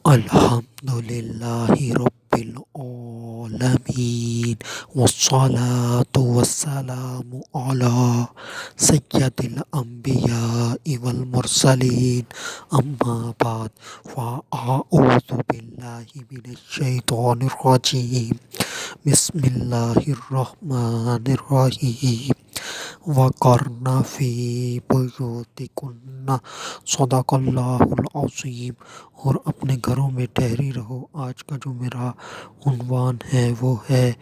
الحمدللہ رب العالمین والصلاة والسلام علی سید الانبیاء والمرسلین اما بعد فاعوذ باللہ من الشیطان الرجیم بسم اللہ الرحمن الرحیم وقرن فی بیوتکن صدق اللہ العظیم، اور اپنے گھروں میں ٹھہری رہو۔ آج کا جو میرا عنوان ہے وہ ہے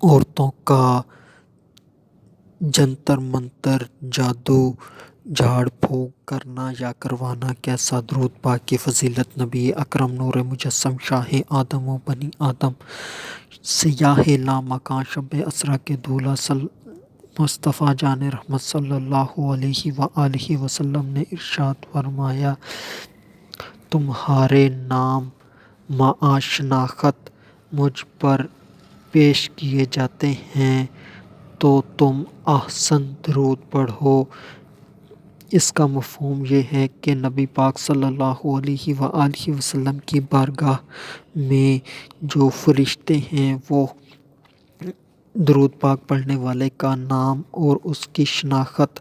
عورتوں کا جنتر منتر، جادو، جھاڑ پھونک کرنا یا کروانا کیسا؟ درود پاک کی فضیلت نبی اکرم نور مجسم شاہ آدم و بنی آدم سیاہ لا مکان شب اسرا کے دولہ مصطفیٰ جان رحمت صلی اللہ علیہ وآلہ وسلم نے ارشاد فرمایا، تمہارے نام معاشناخت مجھ پر پیش کیے جاتے ہیں تو تم احسن درود پڑھو۔ اس کا مفہوم یہ ہے کہ نبی پاک صلی اللہ علیہ وآلہ وسلم کی بارگاہ میں جو فرشتے ہیں وہ درود پاک پڑھنے والے کا نام اور اس کی شناخت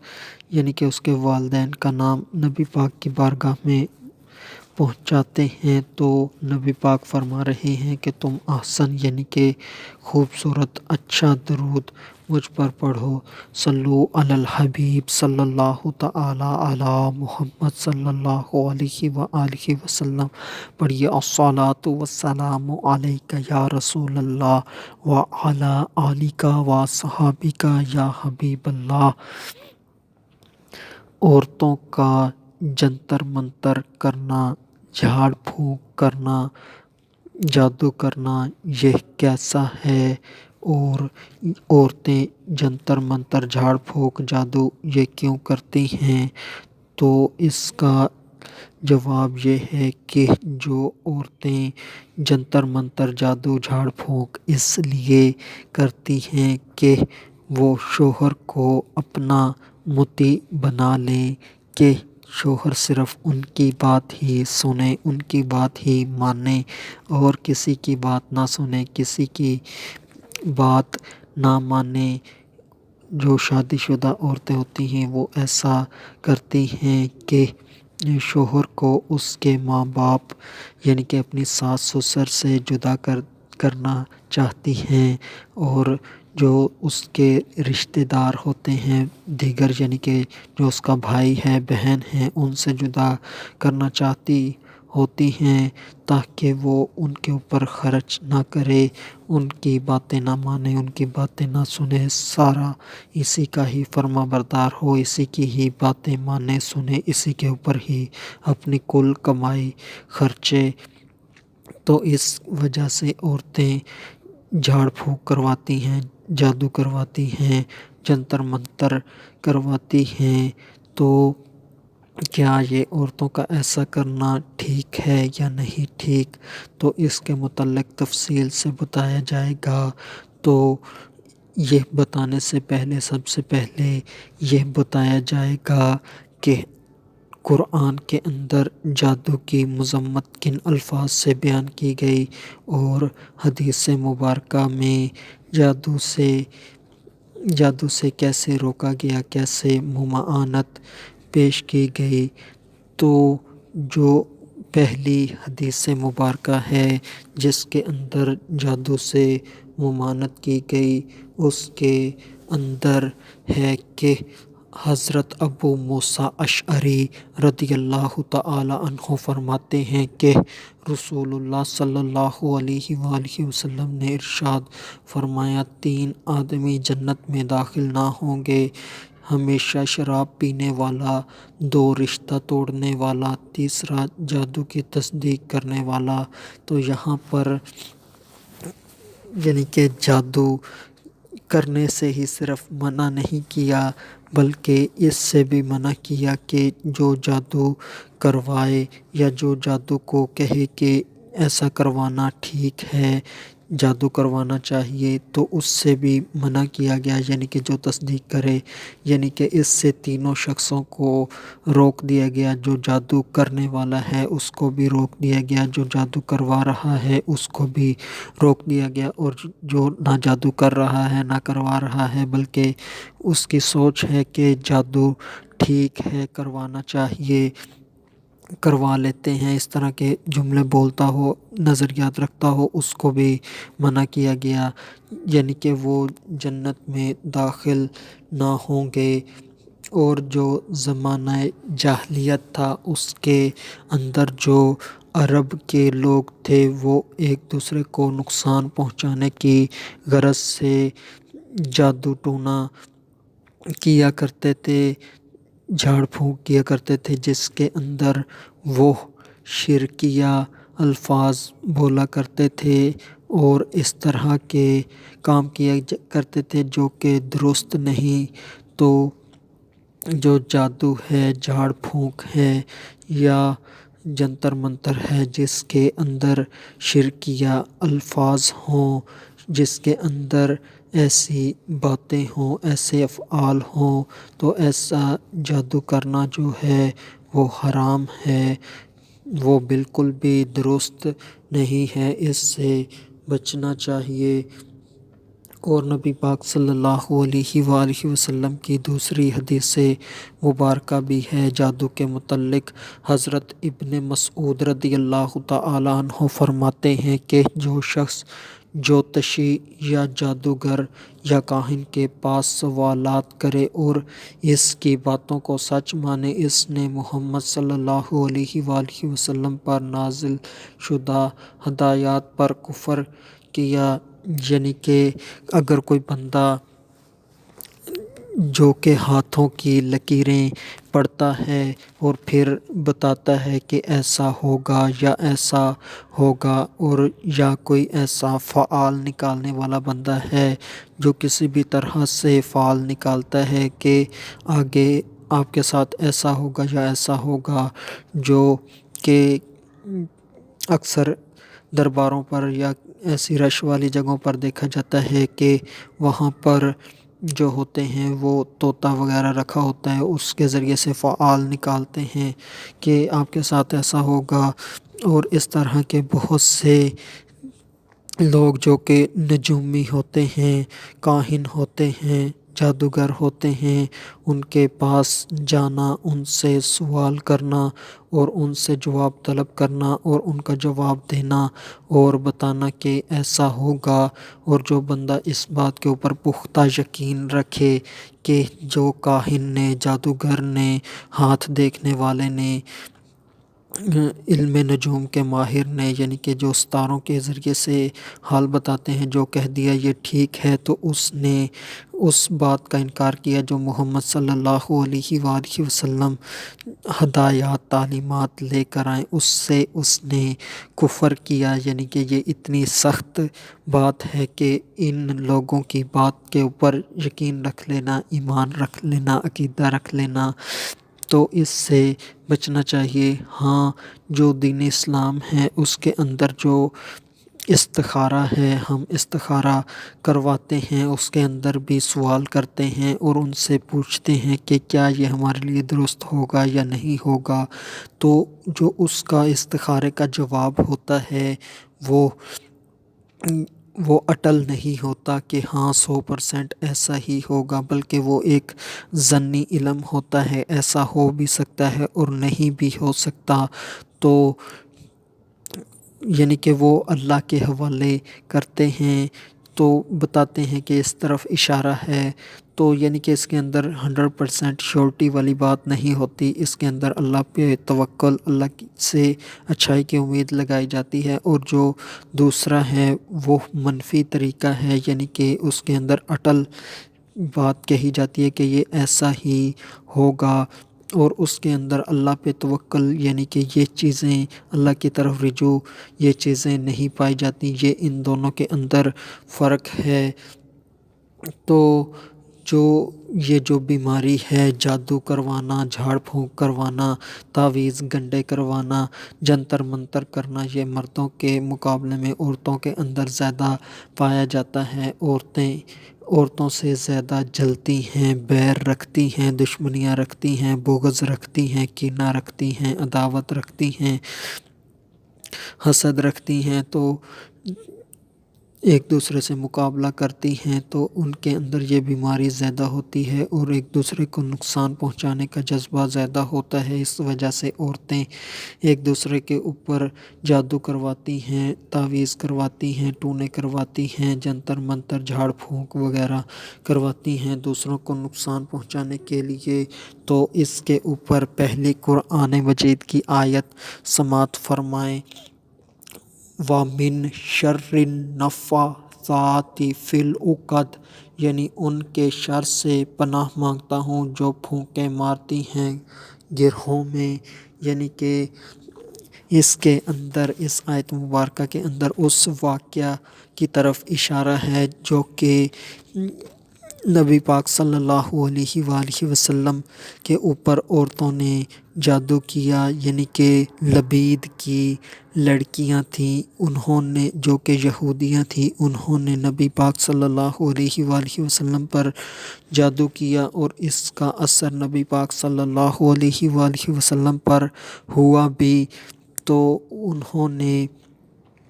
یعنی کہ اس کے والدین کا نام نبی پاک کی بارگاہ میں پہنچاتے ہیں، تو نبی پاک فرما رہے ہیں کہ تم احسن یعنی کہ خوبصورت اچھا درود مجھ پر پڑھو۔ صلو علی الحبیب صلی اللہ تعالی علی محمد صلی اللہ علیہ وآلہ وسلم پڑھیے، الصلاۃ والسلام علیک یا رسول اللہ وعلی آلک وصحابک یا حبیب اللہ۔ عورتوں کا جنتر منتر کرنا، جھاڑ پھونک کرنا، جادو کرنا یہ کیسا ہے، اور عورتیں جنتر منتر، جھاڑ پھونک، جادو یہ کیوں کرتی ہیں؟ تو اس کا جواب یہ ہے کہ جو عورتیں جنتر منتر، جادو، جھاڑ پھونک اس لیے کرتی ہیں کہ وہ شوہر کو اپنا مطیع بنا لیں، کہ شوہر صرف ان کی بات ہی سنے، ان کی بات ہی مانے اور کسی کی بات نہ سنے، کسی کی بات نہ مانے۔ جو شادی شدہ عورتیں ہوتی ہیں وہ ایسا کرتی ہیں کہ شوہر کو اس کے ماں باپ یعنی کہ اپنی ساس سسر سے جدا کرنا چاہتی ہیں، اور جو اس کے رشتہ دار ہوتے ہیں دیگر یعنی کہ جو اس کا بھائی ہے، بہن ہے، ان سے جدا کرنا چاہتی ہوتی ہیں تاکہ وہ ان کے اوپر خرچ نہ کرے، ان کی باتیں نہ مانے، ان کی باتیں نہ سنے، سارا اسی کا ہی فرما بردار ہو، اسی کی ہی باتیں مانے سنے، اسی کے اوپر ہی اپنی کل کمائی خرچے۔ تو اس وجہ سے عورتیں جھاڑ پھونک کرواتی ہیں، جادو کرواتی ہیں، جنتر منتر کرواتی ہیں۔ تو کیا یہ عورتوں کا ایسا کرنا ٹھیک ہے یا نہیں ٹھیک؟ تو اس کے متعلق تفصیل سے بتایا جائے گا۔ تو یہ بتانے سے پہلے سب سے پہلے یہ بتایا جائے گا کہ قرآن کے اندر جادو کی مذمت کن الفاظ سے بیان کی گئی، اور حدیث مبارکہ میں جادو سے کیسے روکا گیا، کیسے ممانعت پیش کی گئی۔ تو جو پہلی حدیث مبارکہ ہے جس کے اندر جادو سے ممانعت کی گئی، اس کے اندر ہے کہ حضرت ابو موسیٰ اشعری رضی اللہ تعالی عنہ فرماتے ہیں کہ رسول اللہ صلی اللہ علیہ وآلہ وسلم نے ارشاد فرمایا، 3 آدمی جنت میں داخل نہ ہوں گے، ہمیشہ شراب پینے والا، 2 رشتہ توڑنے والا، تیسرا جادو کی تصدیق کرنے والا۔ تو یہاں پر یعنی کہ جادو کرنے سے ہی صرف منع نہیں کیا بلکہ اس سے بھی منع کیا کہ جو جادو کروائے یا جو جادو کو کہے کہ ایسا کروانا ٹھیک ہے جادو کروانا چاہیے تو اس سے بھی منع کیا گیا، یعنی کہ جو تصدیق کرے، یعنی کہ اس سے تینوں شخصوں کو روک دیا گیا۔ جو جادو کرنے والا ہے اس کو بھی روک دیا گیا، جو جادو کروا رہا ہے اس کو بھی روک دیا گیا، اور جو نہ جادو کر رہا ہے نہ کروا رہا ہے بلکہ اس کی سوچ ہے کہ جادو ٹھیک ہے، کروانا چاہیے، کروا لیتے ہیں، اس طرح کے جملے بولتا ہو، نظریات رکھتا ہو، اس کو بھی منع کیا گیا، یعنی کہ وہ جنت میں داخل نہ ہوں گے۔ اور جو زمانہ جاہلیت تھا اس کے اندر جو عرب کے لوگ تھے وہ ایک دوسرے کو نقصان پہنچانے کی غرض سے جادو ٹونا کیا کرتے تھے، جھاڑ پھونک کیا کرتے تھے، جس کے اندر وہ شرکیہ الفاظ بولا کرتے تھے اور اس طرح کے کام کیا کرتے تھے جو کہ درست نہیں۔ تو جو جادو ہے، جھاڑ پھونک ہے یا جنتر منتر ہے جس کے اندر شرکیہ الفاظ ہوں، جس کے اندر ایسی باتیں ہوں، ایسے افعال ہوں، تو ایسا جادو کرنا جو ہے وہ حرام ہے، وہ بالکل بھی درست نہیں ہے، اس سے بچنا چاہیے۔ اور نبی پاک صلی اللہ علیہ وآلہ وسلم کی دوسری حدیث مبارکہ بھی ہے جادو کے متعلق۔ حضرت ابن مسعود رضی اللہ تعالیٰ عنہ فرماتے ہیں کہ جو شخص جوتشی یا جادوگر یا کاہن کے پاس سوالات کرے اور اس کی باتوں کو سچ مانے، اس نے محمد صلی اللہ علیہ وآلہ وسلم پر نازل شدہ ہدایات پر کفر کیا۔ یعنی کہ اگر کوئی بندہ جو کہ ہاتھوں کی لکیریں پڑھتا ہے اور پھر بتاتا ہے کہ ایسا ہوگا یا ایسا ہوگا، اور یا کوئی ایسا فعال نکالنے والا بندہ ہے جو کسی بھی طرح سے فعال نکالتا ہے کہ آگے آپ کے ساتھ ایسا ہوگا یا ایسا ہوگا، جو کہ اکثر درباروں پر یا ایسی رش والی جگہوں پر دیکھا جاتا ہے کہ وہاں پر جو ہوتے ہیں وہ طوطا وغیرہ رکھا ہوتا ہے، اس کے ذریعے سے فعال نکالتے ہیں کہ آپ کے ساتھ ایسا ہوگا۔ اور اس طرح کے بہت سے لوگ جو کہ نجومی ہوتے ہیں، کاہن ہوتے ہیں، جادوگر ہوتے ہیں، ان کے پاس جانا، ان سے سوال کرنا اور ان سے جواب طلب کرنا اور ان کا جواب دینا اور بتانا کہ ایسا ہوگا۔ اور جو بندہ اس بات کے اوپر پختہ یقین رکھے کہ جو کاہن نے، جادوگر نے، ہاتھ دیکھنے والے نے، علم نجوم کے ماہر نے، یعنی کہ جو ستاروں کے ذریعے سے حال بتاتے ہیں، جو کہہ دیا یہ ٹھیک ہے، تو اس نے اس بات کا انکار کیا جو محمد صلی اللہ علیہ وآلہ وسلم ہدایات، تعلیمات لے کر آئیں، اس سے اس نے کفر کیا۔ یعنی کہ یہ اتنی سخت بات ہے کہ ان لوگوں کی بات کے اوپر یقین رکھ لینا، ایمان رکھ لینا، عقیدہ رکھ لینا، تو اس سے بچنا چاہیے۔ ہاں، جو دین اسلام ہے اس کے اندر جو استخارہ ہے، ہم استخارہ کرواتے ہیں، اس کے اندر بھی سوال کرتے ہیں اور ان سے پوچھتے ہیں کہ کیا یہ ہمارے لیے درست ہوگا یا نہیں ہوگا، تو جو اس کا استخارے کا جواب ہوتا ہے وہ اٹل نہیں ہوتا کہ ہاں 100% ایسا ہی ہوگا، بلکہ وہ ایک ظنی علم ہوتا ہے، ایسا ہو بھی سکتا ہے اور نہیں بھی ہو سکتا۔ تو یعنی کہ وہ اللہ کے حوالے کرتے ہیں، تو بتاتے ہیں کہ اس طرف اشارہ ہے، تو یعنی کہ اس کے اندر 100% شیورٹی والی بات نہیں ہوتی، اس کے اندر اللہ پہ توکل، اللہ سے اچھائی کی امید لگائی جاتی ہے۔ اور جو دوسرا ہے وہ منفی طریقہ ہے، یعنی کہ اس کے اندر اٹل بات کہی جاتی ہے کہ یہ ایسا ہی ہوگا، اور اس کے اندر اللہ پہ توکل، یعنی کہ یہ چیزیں اللہ کی طرف رجوع، یہ چیزیں نہیں پائی جاتی۔ یہ ان دونوں کے اندر فرق ہے۔ تو جو یہ جو بیماری ہے، جادو کروانا، جھاڑ پھونک کروانا، تعویذ گنڈے کروانا، جنتر منتر کرنا، یہ مردوں کے مقابلے میں عورتوں کے اندر زیادہ پایا جاتا ہے۔ عورتوں سے زیادہ جلتی ہیں، بیر رکھتی ہیں، دشمنیاں رکھتی ہیں، بغض رکھتی ہیں، کینہ رکھتی ہیں، عداوت رکھتی ہیں، حسد رکھتی ہیں، تو ایک دوسرے سے مقابلہ کرتی ہیں، تو ان کے اندر یہ بیماری زیادہ ہوتی ہے اور ایک دوسرے کو نقصان پہنچانے کا جذبہ زیادہ ہوتا ہے۔ اس وجہ سے عورتیں ایک دوسرے کے اوپر جادو کرواتی ہیں، تعویذ کرواتی ہیں، ٹونے کرواتی ہیں، جنتر منتر، جھاڑ پھونک وغیرہ کرواتی ہیں دوسروں کو نقصان پہنچانے کے لیے۔ تو اس کے اوپر پہلی قرآن مجید کی آیت سماعت فرمائیں: وَمِن شَرِّ النَّفَّاثَاتِ فِی الْعُقَدِ، یعنی ان کے شر سے پناہ مانگتا ہوں جو پھونکے مارتی ہیں گرہوں میں۔ یعنی کہ اس کے اندر، اس آیت مبارکہ کے اندر اس واقعہ کی طرف اشارہ ہے جو کہ نبی پاک صلی اللہ علیہ وآلہ وسلم کے اوپر عورتوں نے جادو کیا، یعنی کہ لبید کی لڑکیاں تھیں، انہوں نے جو کہ یہودیاں تھیں، انہوں نے نبی پاک صلی اللہ علیہ وآلہ وسلم پر جادو کیا اور اس کا اثر نبی پاک صلی اللہ علیہ وآلہ وسلم پر ہوا بھی۔ تو انہوں نے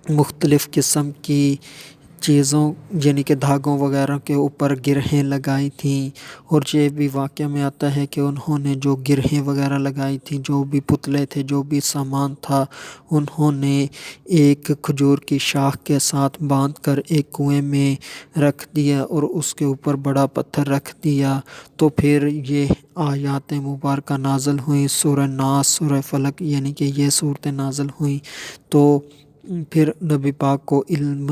مختلف قسم کی چیزوں یعنی کہ دھاگوں وغیرہ کے اوپر گرہیں لگائی تھیں، اور یہ بھی واقعہ میں آتا ہے کہ انہوں نے جو گرہیں وغیرہ لگائی تھیں، جو بھی پتلے تھے، جو بھی سامان تھا، انہوں نے ایک کھجور کی شاخ کے ساتھ باندھ کر ایک کنویں میں رکھ دیا اور اس کے اوپر بڑا پتھر رکھ دیا۔ تو پھر یہ آیات مبارکہ نازل ہوئیں، سورہ ناس، سورہ فلق، یعنی کہ یہ صورتیں نازل ہوئیں۔ تو پھر نبی پاک کو علم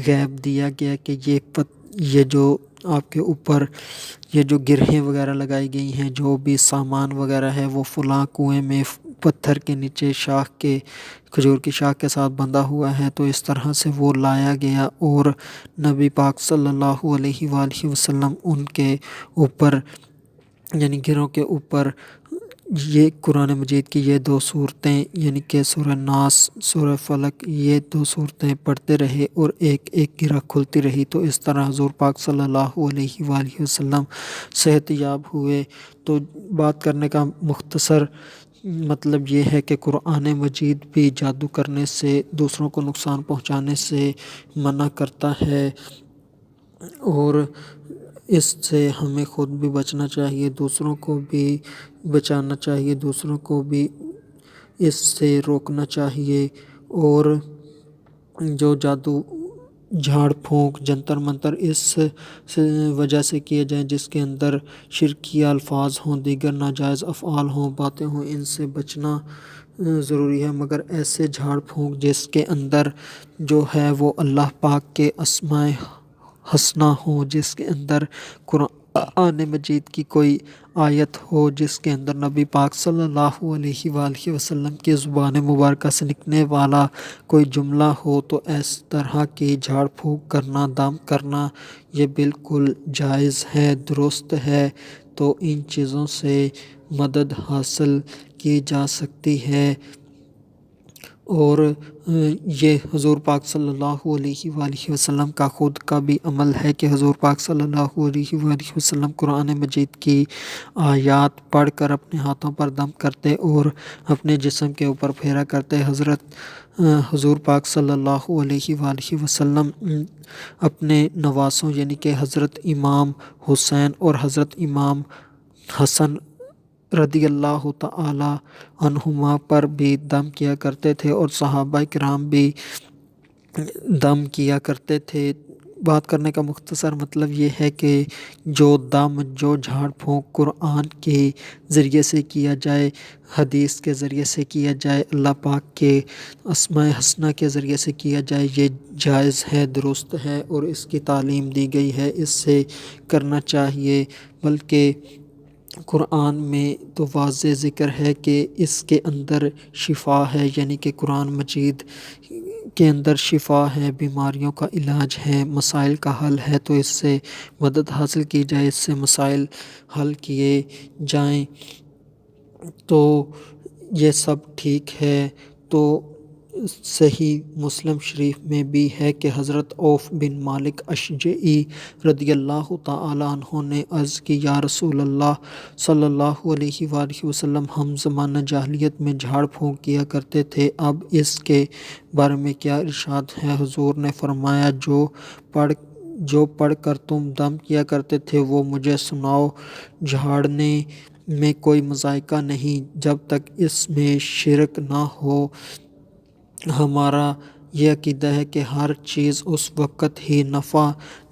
غیب دیا گیا کہ یہ جو آپ کے اوپر یہ جو گرہیں وغیرہ لگائی گئی ہیں، جو بھی سامان وغیرہ ہے، وہ فلاں کنویں میں پتھر کے نیچے شاخ کے کھجور کی شاخ کے ساتھ بندھا ہوا ہے۔ تو اس طرح سے وہ لایا گیا اور نبی پاک صلی اللہ علیہ وآلہ وسلم ان کے اوپر یعنی گرہوں کے اوپر یہ قرآن مجید کی یہ دو صورتیں یعنی کہ سورہ ناس، سورہ فلق، یہ دو صورتیں پڑھتے رہے اور ایک ایک گرہ کھلتی رہی۔ تو اس طرح حضور پاک صلی اللہ علیہ وآلہ وسلم صحت یاب ہوئے۔ تو بات کرنے کا مختصر مطلب یہ ہے کہ قرآن مجید بھی جادو کرنے سے، دوسروں کو نقصان پہنچانے سے منع کرتا ہے، اور اس سے ہمیں خود بھی بچنا چاہیے، دوسروں کو بھی بچانا چاہیے، دوسروں کو بھی اس سے روکنا چاہیے۔ اور جو جادو، جھاڑ پھونک، جنتر منتر اس وجہ سے کیے جائیں جس کے اندر شرکیہ الفاظ ہوں، دیگر ناجائز افعال ہوں، باتیں ہوں، ان سے بچنا ضروری ہے۔ مگر ایسے جھاڑ پھونک جس کے اندر جو ہے وہ اللہ پاک کے اسماء حسنہ ہوں، جس کے اندر قرآن مجید کی کوئی آیت ہو، جس کے اندر نبی پاک صلی اللہ علیہ وآلہ وسلم کی زبان مبارکہ سے نکلنے والا کوئی جملہ ہو، تو اس طرح کی جھاڑ پھونک کرنا، دم کرنا یہ بالکل جائز ہے، درست ہے۔ تو ان چیزوں سے مدد حاصل کی جا سکتی ہے، اور یہ حضور پاک صلی اللہ علیہ وآلہ وسلم کا خود کا بھی عمل ہے کہ حضور پاک صلی اللہ علیہ وآلہ وسلم قرآن مجید کی آیات پڑھ کر اپنے ہاتھوں پر دم کرتے اور اپنے جسم کے اوپر پھیرا کرتے۔ حضور پاک صلی اللہ علیہ وآلہ وسلم اپنے نواسوں یعنی کہ حضرت امام حسین اور حضرت امام حسن رضی اللہ تعالی عنہما پر بھی دم کیا کرتے تھے، اور صحابہ کرام بھی دم کیا کرتے تھے۔ بات کرنے کا مختصر مطلب یہ ہے کہ جو دم، جو جھاڑ پھونک قرآن کے ذریعے سے کیا جائے، حدیث کے ذریعے سے کیا جائے، اللہ پاک کے اسماء حسنہ کے ذریعے سے کیا جائے، یہ جائز ہے، درست ہے، اور اس کی تعلیم دی گئی ہے، اس سے کرنا چاہیے۔ بلکہ قرآن میں تو واضح ذکر ہے کہ اس کے اندر شفا ہے، یعنی کہ قرآن مجید کے اندر شفا ہے، بیماریوں کا علاج ہے، مسائل کا حل ہے، تو اس سے مدد حاصل کی جائے، اس سے مسائل حل کیے جائیں، تو یہ سب ٹھیک ہے۔ تو صحیح مسلم شریف میں بھی ہے کہ حضرت عوف بن مالک اشجعی رضی اللہ تعالیٰ عنہ نے عرض کی، یا رسول اللہ صلی اللہ علیہ وآلہ وسلم، ہم زمانہ جاہلیت میں جھاڑ پھونک کیا کرتے تھے، اب اس کے بارے میں کیا ارشاد ہے؟ حضور نے فرمایا، جو پڑھ کر تم دم کیا کرتے تھے وہ مجھے سناؤ۔ جھاڑنے میں کوئی مذائقہ نہیں جب تک اس میں شرک نہ ہو۔ ہمارا یہ عقیدہ ہے کہ ہر چیز اس وقت ہی نفع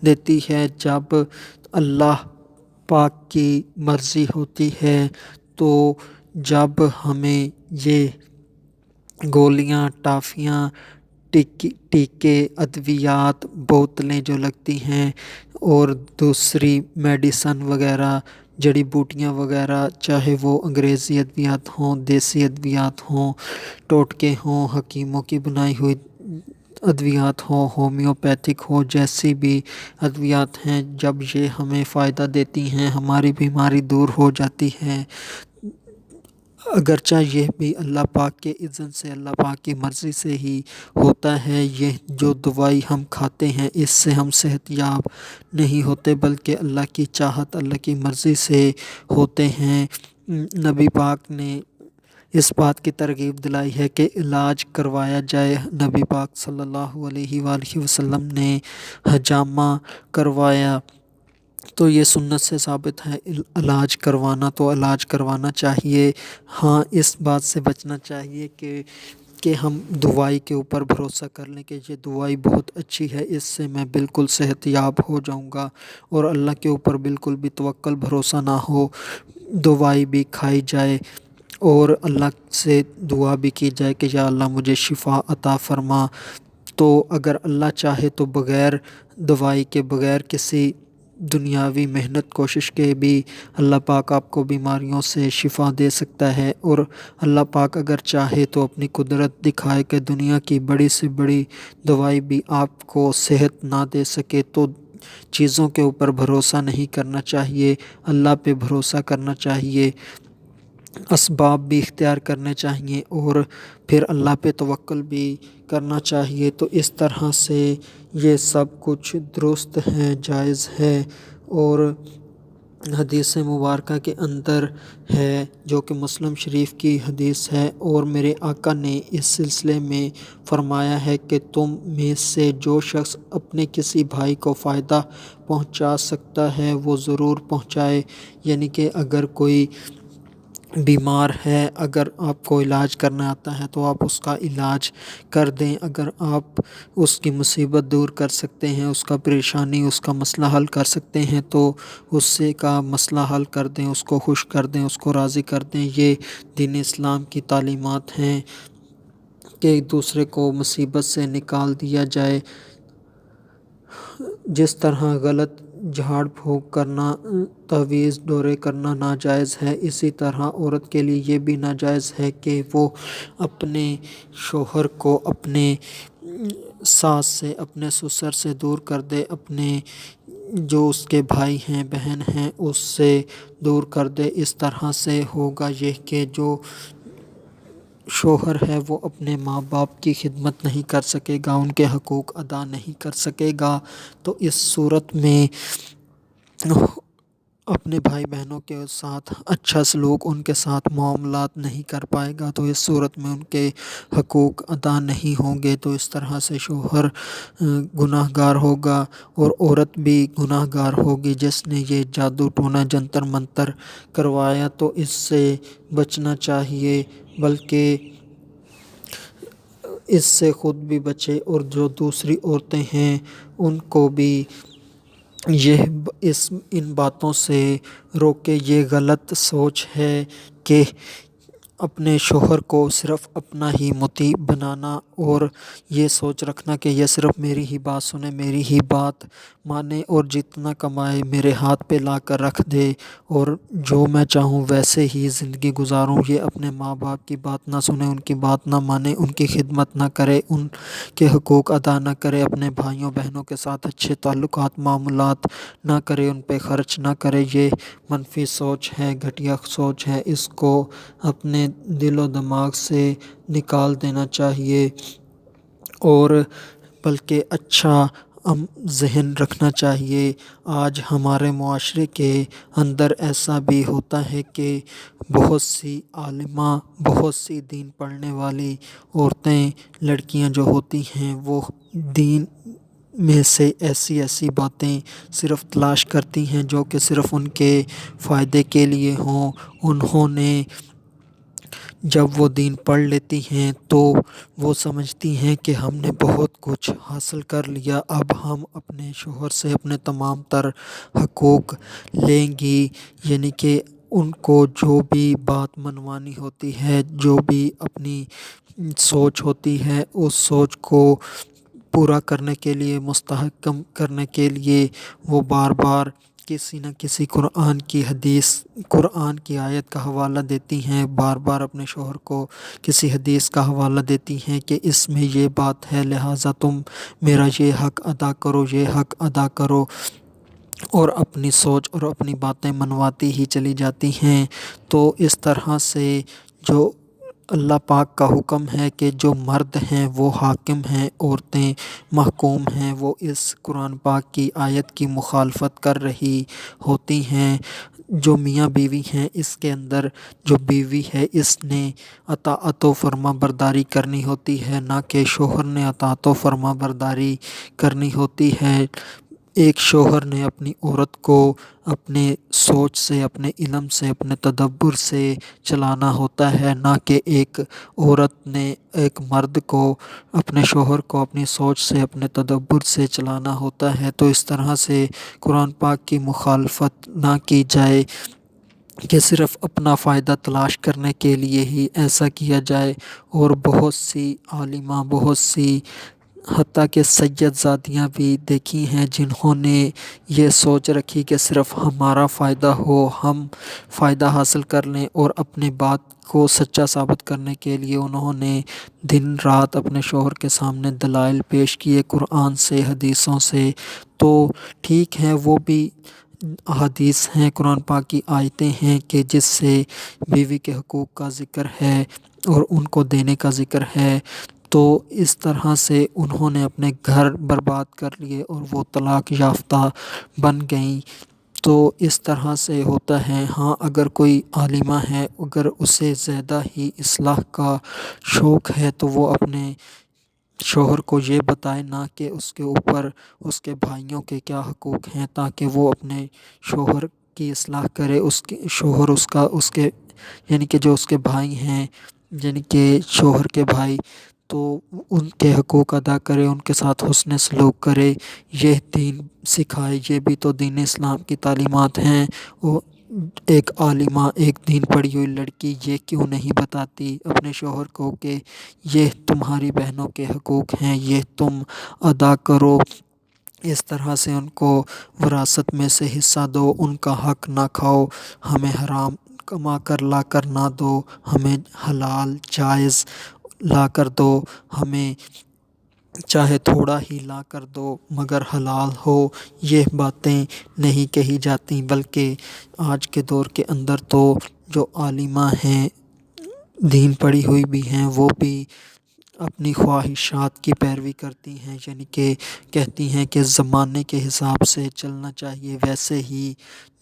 دیتی ہے جب اللہ پاک کی مرضی ہوتی ہے، تو جب ہمیں یہ گولیاں، ٹافیاں، ٹیکے، ادویات، بوتلیں جو لگتی ہیں اور دوسری میڈیسن وغیرہ، جڑی بوٹیاں وغیرہ، چاہے وہ انگریزی ادویات ہوں، دیسی ادویات ہوں، ٹوٹکے ہوں، حکیموں کی بنائی ہوئی ادویات ہوں، ہومیوپیتھک ہوں، جیسی بھی ادویات ہیں، جب یہ ہمیں فائدہ دیتی ہیں، ہماری بیماری دور ہو جاتی ہے، اگرچہ یہ بھی اللہ پاک کے اذن سے، اللہ پاک کی مرضی سے ہی ہوتا ہے، یہ جو دوائی ہم کھاتے ہیں اس سے ہم صحت یاب نہیں ہوتے، بلکہ اللہ کی چاہت، اللہ کی مرضی سے ہوتے ہیں۔ نبی پاک نے اس بات کی ترغیب دلائی ہے کہ علاج کروایا جائے۔ نبی پاک صلی اللہ علیہ وآلہ وسلم نے حجامہ کروایا، تو یہ سنت سے ثابت ہے علاج کروانا، تو علاج کروانا چاہیے۔ ہاں، اس بات سے بچنا چاہیے کہ ہم دوائی کے اوپر بھروسہ کر لیں کہ یہ دوائی بہت اچھی ہے، اس سے میں بالکل صحت یاب ہو جاؤں گا، اور اللہ کے اوپر بالکل بھی توکل بھروسہ نہ ہو، دوائی بھی کھائی جائے اور اللہ سے دعا بھی کی جائے کہ یا اللہ مجھے شفا عطا فرما۔ تو اگر اللہ چاہے تو بغیر دوائی کے، بغیر کسی دنیاوی محنت کوشش کے بھی اللہ پاک آپ کو بیماریوں سے شفا دے سکتا ہے، اور اللہ پاک اگر چاہے تو اپنی قدرت دکھائے کہ دنیا کی بڑی سے بڑی دوائی بھی آپ کو صحت نہ دے سکے، تو چیزوں کے اوپر بھروسہ نہیں کرنا چاہیے، اللہ پہ بھروسہ کرنا چاہیے، اسباب بھی اختیار کرنے چاہیے، اور پھر اللہ پہ توکل بھی کرنا چاہیے۔ تو اس طرح سے یہ سب کچھ درست ہے، جائز ہے، اور حدیث مبارکہ کے اندر ہے جو کہ مسلم شریف کی حدیث ہے، اور میرے آقا نے اس سلسلے میں فرمایا ہے کہ تم میں سے جو شخص اپنے کسی بھائی کو فائدہ پہنچا سکتا ہے وہ ضرور پہنچائے، یعنی کہ اگر کوئی بیمار ہے، اگر آپ کو علاج کرنا آتا ہے تو آپ اس کا علاج کر دیں، اگر آپ اس کی مصیبت دور کر سکتے ہیں، اس کا پریشانی، اس کا مسئلہ حل کر سکتے ہیں تو اس سے کا مسئلہ حل کر دیں، اس کو خوش کر دیں، اس کو راضی کر دیں۔ یہ دین اسلام کی تعلیمات ہیں کہ ایک دوسرے کو مصیبت سے نکال دیا جائے۔ جس طرح غلط جھاڑ پھونک کرنا، تعویذ ڈورے کرنا ناجائز ہے، اسی طرح عورت کے لیے یہ بھی ناجائز ہے کہ وہ اپنے شوہر کو اپنے ساس سے، اپنے سسر سے دور کر دے، اپنے جو اس کے بھائی ہیں، بہن ہیں، اس سے دور کر دے۔ اس طرح سے ہوگا یہ کہ جو شوہر ہے وہ اپنے ماں باپ کی خدمت نہیں کر سکے گا، ان کے حقوق ادا نہیں کر سکے گا، تو اس صورت میں اپنے بھائی بہنوں کے ساتھ اچھا سلوک، ان کے ساتھ معاملات نہیں کر پائے گا، تو اس صورت میں ان کے حقوق ادا نہیں ہوں گے، تو اس طرح سے شوہر گناہ گار ہوگا اور عورت بھی گناہ گار ہوگی جس نے یہ جادو ٹونا جنتر منتر کروایا۔ تو اس سے بچنا چاہیے، بلکہ اس سے خود بھی بچے اور جو دوسری عورتیں ہیں ان کو بھی ان باتوں سے روکے۔ یہ غلط سوچ ہے کہ اپنے شوہر کو صرف اپنا ہی مطیع بنانا اور یہ سوچ رکھنا کہ یہ صرف میری ہی بات سنے، میری ہی بات مانے اور جتنا کمائے میرے ہاتھ پہ لا کر رکھ دے اور جو میں چاہوں ویسے ہی زندگی گزاروں، یہ اپنے ماں باپ کی بات نہ سنے، ان کی بات نہ مانے، ان کی خدمت نہ کرے، ان کے حقوق ادا نہ کرے، اپنے بھائیوں بہنوں کے ساتھ اچھے تعلقات معاملات نہ کرے، ان پہ خرچ نہ کرے، یہ منفی سوچ ہے، گھٹیا سوچ ہے، اس کو اپنے دل و دماغ سے نکال دینا چاہیے اور بلکہ اچھا ذہن رکھنا چاہیے۔ آج ہمارے معاشرے کے اندر ایسا بھی ہوتا ہے کہ بہت سی عالمہ، بہت سی دین پڑھنے والی عورتیں، لڑکیاں جو ہوتی ہیں وہ دین میں سے ایسی ایسی باتیں صرف تلاش کرتی ہیں جو کہ صرف ان کے فائدے کے لیے ہوں۔ انہوں نے جب وہ دین پڑھ لیتی ہیں تو وہ سمجھتی ہیں کہ ہم نے بہت کچھ حاصل کر لیا، اب ہم اپنے شوہر سے اپنے تمام تر حقوق لیں گی، یعنی کہ ان کو جو بھی بات منوانی ہوتی ہے، جو بھی اپنی سوچ ہوتی ہے، اس سوچ کو پورا کرنے کے لیے، مستحکم کرنے کے لیے وہ بار بار کسی نہ کسی قرآن کی حدیث، قرآن کی آیت کا حوالہ دیتی ہیں، بار بار اپنے شوہر کو کسی حدیث کا حوالہ دیتی ہیں کہ اس میں یہ بات ہے، لہٰذا تم میرا یہ حق ادا کرو، یہ حق ادا کرو، اور اپنی سوچ اور اپنی باتیں منواتی ہی چلی جاتی ہیں۔ تو اس طرح سے جو اللہ پاک کا حکم ہے کہ جو مرد ہیں وہ حاکم ہیں، عورتیں محکوم ہیں، وہ اس قرآن پاک کی آیت کی مخالفت کر رہی ہوتی ہیں۔ جو میاں بیوی ہیں، اس کے اندر جو بیوی ہے اس نے اطاعت و فرما برداری کرنی ہوتی ہے، نہ کہ شوہر نے اطاعت و فرما برداری کرنی ہوتی ہے۔ ایک شوہر نے اپنی عورت کو اپنے سوچ سے، اپنے علم سے، اپنے تدبر سے چلانا ہوتا ہے، نہ کہ ایک عورت نے ایک مرد کو، اپنے شوہر کو اپنی سوچ سے، اپنے تدبر سے چلانا ہوتا ہے۔ تو اس طرح سے قرآن پاک کی مخالفت نہ کی جائے کہ صرف اپنا فائدہ تلاش کرنے کے لیے ہی ایسا کیا جائے۔ اور بہت سی عالمہ، بہت سی حتیٰ کہ سید زادیاں بھی دیکھی ہیں جنہوں نے یہ سوچ رکھی کہ صرف ہمارا فائدہ ہو، ہم فائدہ حاصل کر لیں، اور اپنے بات کو سچا ثابت کرنے کے لیے انہوں نے دن رات اپنے شوہر کے سامنے دلائل پیش کیے قرآن سے، حدیثوں سے۔ تو ٹھیک ہے، وہ بھی حدیث ہیں، قرآن پاک کی آیتیں ہیں کہ جس سے بیوی کے حقوق کا ذکر ہے اور ان کو دینے کا ذکر ہے۔ تو اس طرح سے انہوں نے اپنے گھر برباد کر لیے اور وہ طلاق یافتہ بن گئیں۔ تو اس طرح سے ہوتا ہے۔ ہاں، اگر کوئی عالمہ ہے، اگر اسے زیادہ ہی اصلاح کا شوق ہے تو وہ اپنے شوہر کو یہ بتائے، نہ کہ اس کے اوپر اس کے بھائیوں کے کیا حقوق ہیں، تاکہ وہ اپنے شوہر کی اصلاح کرے، اس کے شوہر اس کے یعنی کہ جو اس کے بھائی ہیں، یعنی کہ شوہر کے بھائی، تو ان کے حقوق ادا کرے، ان کے ساتھ حسن سلوک کرے، یہ دین سکھائے۔ یہ بھی تو دین اسلام کی تعلیمات ہیں۔ وہ ایک عالمہ، ایک دین پڑھی ہوئی لڑکی یہ کیوں نہیں بتاتی اپنے شوہر کو کہ یہ تمہاری بہنوں کے حقوق ہیں، یہ تم ادا کرو، اس طرح سے ان کو وراثت میں سے حصہ دو، ان کا حق نہ کھاؤ، ہمیں حرام کما کر لا کر نہ دو، ہمیں حلال جائز لا کر دو، ہمیں چاہے تھوڑا ہی لا کر دو مگر حلال ہو۔ یہ باتیں نہیں کہی جاتی، بلکہ آج کے دور کے اندر تو جو عالمہ ہیں، دین پڑھی ہوئی بھی ہیں، وہ بھی اپنی خواہشات کی پیروی کرتی ہیں، یعنی کہ کہتی ہیں کہ زمانے کے حساب سے چلنا چاہیے، ویسے ہی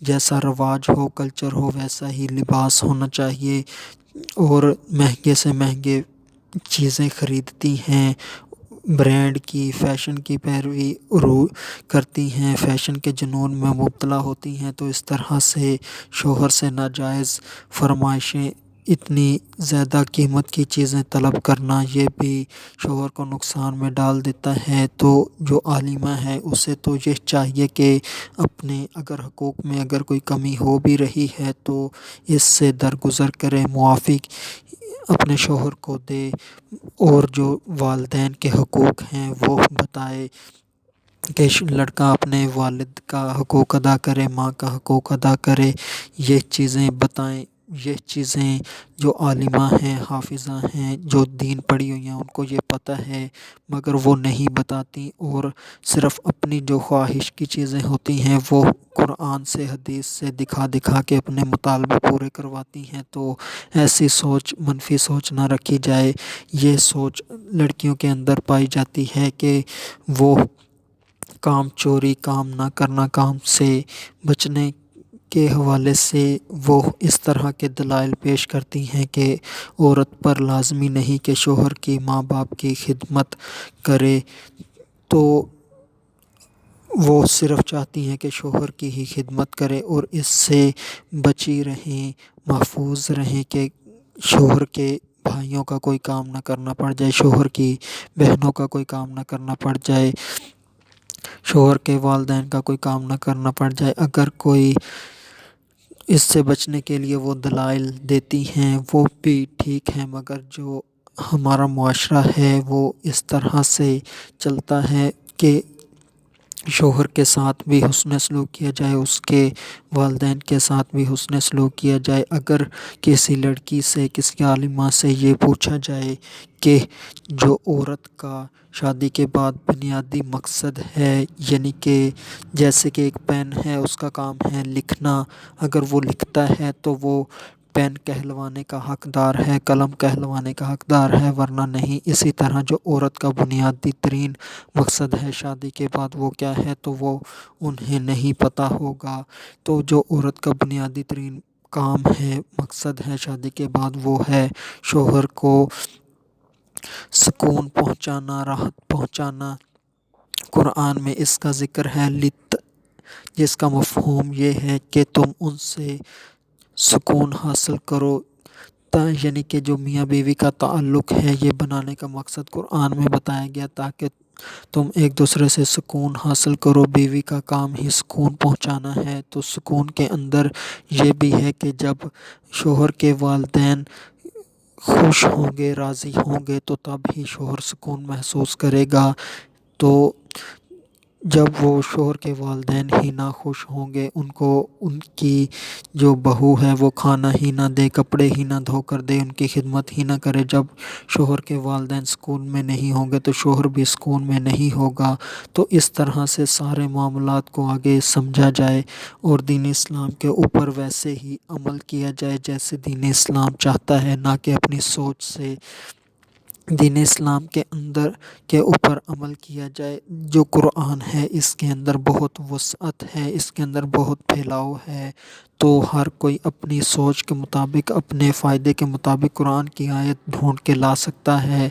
جیسا رواج ہو، کلچر ہو، ویسا ہی لباس ہونا چاہیے، اور مہنگے سے مہنگے چیزیں خریدتی ہیں، برانڈ کی، فیشن کی پیروی کرتی ہیں، فیشن کے جنون میں مبتلا ہوتی ہیں۔ تو اس طرح سے شوہر سے ناجائز فرمائشیں، اتنی زیادہ قیمت کی چیزیں طلب کرنا، یہ بھی شوہر کو نقصان میں ڈال دیتا ہے۔ تو جو عالمہ ہے اسے تو یہ چاہیے کہ اپنے اگر حقوق میں اگر کوئی کمی ہو بھی رہی ہے تو اس سے درگزر کرے، معافی اپنے شوہر کو دے، اور جو والدین کے حقوق ہیں وہ بتائے کہ لڑکا اپنے والد کا حقوق ادا کرے، ماں کا حقوق ادا کرے، یہ چیزیں بتائیں۔ یہ چیزیں جو عالمہ ہیں، حافظہ ہیں، جو دین پڑھی ہوئی ہیں، ان کو یہ پتہ ہے، مگر وہ نہیں بتاتی، اور صرف اپنی جو خواہش کی چیزیں ہوتی ہیں وہ قرآن سے، حدیث سے دکھا دکھا کے اپنے مطالبے پورے کرواتی ہیں۔ تو ایسی سوچ، منفی سوچ نہ رکھی جائے۔ یہ سوچ لڑکیوں کے اندر پائی جاتی ہے کہ وہ کام چوری، کام نہ کرنا، کام سے بچنے کے حوالے سے وہ اس طرح کے دلائل پیش کرتی ہیں کہ عورت پر لازمی نہیں کہ شوہر کی، ماں باپ کی خدمت کرے، تو وہ صرف چاہتی ہیں کہ شوہر کی ہی خدمت کرے اور اس سے بچی رہیں، محفوظ رہیں کہ شوہر کے بھائیوں کا کوئی کام نہ کرنا پڑ جائے، شوہر کی بہنوں کا کوئی کام نہ کرنا پڑ جائے، شوہر کے والدین کا کوئی کام نہ کرنا پڑ جائے۔ اگر کوئی اس سے بچنے کے لیے وہ دلائل دیتی ہیں وہ بھی ٹھیک ہیں، مگر جو ہمارا معاشرہ ہے وہ اس طرح سے چلتا ہے کہ شوہر کے ساتھ بھی حسن سلوک کیا جائے، اس کے والدین کے ساتھ بھی حسن سلوک کیا جائے۔ اگر کسی لڑکی سے، کسی عالمہ سے یہ پوچھا جائے کہ جو عورت کا شادی کے بعد بنیادی مقصد ہے، یعنی کہ جیسے کہ ایک پین ہے، اس کا کام ہے لکھنا، اگر وہ لکھتا ہے تو وہ پین کہلوانے کا حقدار ہے، قلم کہلوانے کا حقدار ہے، ورنہ نہیں۔ اسی طرح جو عورت کا بنیادی ترین مقصد ہے شادی کے بعد وہ کیا ہے، تو وہ انہیں نہیں پتہ ہوگا۔ تو جو عورت کا بنیادی ترین کام ہے، مقصد ہے شادی کے بعد، وہ ہے شوہر کو سکون پہنچانا، راحت پہنچانا۔ قرآن میں اس کا ذکر ہے جس کا مفہوم یہ ہے کہ تم ان سے سکون حاصل کرو، یعنی کہ جو میاں بیوی کا تعلق ہے، یہ بنانے کا مقصد قرآن میں بتایا گیا تاکہ تم ایک دوسرے سے سکون حاصل کرو۔ بیوی کا کام ہی سکون پہنچانا ہے، تو سکون کے اندر یہ بھی ہے کہ جب شوہر کے والدین خوش ہوں گے، راضی ہوں گے، تو تب ہی شوہر سکون محسوس کرے گا۔ تو جب وہ شوہر کے والدین ہی نہ خوش ہوں گے، ان کو ان کی جو بہو ہے وہ کھانا ہی نہ دے، کپڑے ہی نہ دھو کر دے، ان کی خدمت ہی نہ کرے، جب شوہر کے والدین سکون میں نہیں ہوں گے تو شوہر بھی سکون میں نہیں ہوگا۔ تو اس طرح سے سارے معاملات کو آگے سمجھا جائے اور دین اسلام کے اوپر ویسے ہی عمل کیا جائے جیسے دین اسلام چاہتا ہے، نہ کہ اپنی سوچ سے دین اسلام کے اندر کے اوپر عمل کیا جائے۔ جو قرآن ہے اس کے اندر بہت وسعت ہے، اس کے اندر بہت پھیلاؤ ہے، تو ہر کوئی اپنی سوچ کے مطابق، اپنے فائدے کے مطابق قرآن کی آیت ڈھونڈ کے لا سکتا ہے،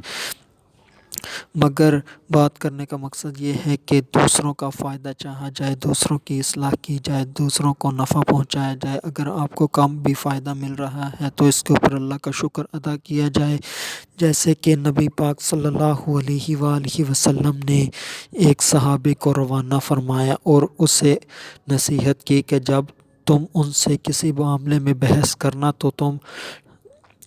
مگر بات کرنے کا مقصد یہ ہے کہ دوسروں کا فائدہ چاہا جائے، دوسروں کی اصلاح کی جائے، دوسروں کو نفع پہنچایا جائے۔ اگر آپ کو کم بھی فائدہ مل رہا ہے تو اس کے اوپر اللہ کا شکر ادا کیا جائے، جیسے کہ نبی پاک صلی اللہ علیہ وآلہ وسلم نے ایک صحابی کو روانہ فرمایا اور اسے نصیحت کی کہ جب تم ان سے کسی معاملے میں بحث کرنا تو تم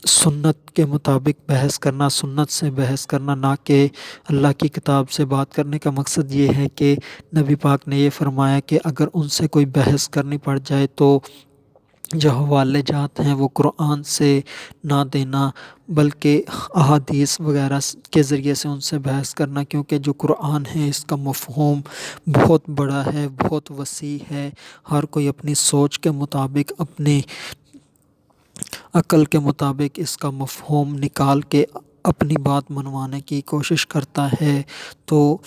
سنت کے مطابق بحث کرنا، سنت سے بحث کرنا، نہ کہ اللہ کی کتاب سے بات کرنے کا مقصد یہ ہے کہ نبی پاک نے یہ فرمایا کہ اگر ان سے کوئی بحث کرنی پڑ جائے تو جو حوالے جات ہیں وہ قرآن سے نہ دینا، بلکہ احادیث وغیرہ کے ذریعے سے ان سے بحث کرنا، کیونکہ جو قرآن ہے اس کا مفہوم بہت بڑا ہے، بہت وسیع ہے۔ ہر کوئی اپنی سوچ کے مطابق، اپنی عقل کے مطابق اس کا مفہوم نکال کے اپنی بات منوانے کی کوشش کرتا ہے، تو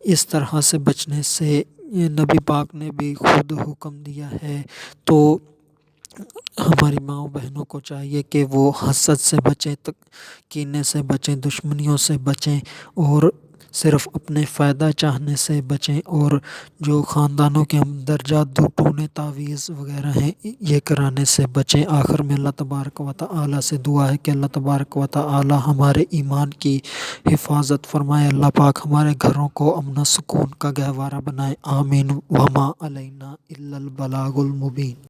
اس طرح سے بچنے سے یہ نبی پاک نے بھی خود حکم دیا ہے۔ تو ہماری ماؤں بہنوں کو چاہیے کہ وہ حسد سے بچیں، کینے سے بچیں، دشمنیوں سے بچیں، اور صرف اپنے فائدہ چاہنے سے بچیں، اور جو خاندانوں کے اندر جادو ٹونے تعویذ وغیرہ ہیں یہ کرانے سے بچیں۔ آخر میں اللہ تبارک و تعالی سے دعا ہے کہ اللہ تبارک و تعالی ہمارے ایمان کی حفاظت فرمائے، اللہ پاک ہمارے گھروں کو امن و سکون کا گہوارہ بنائے، آمین۔ وما علینا الا البلاغ المبین۔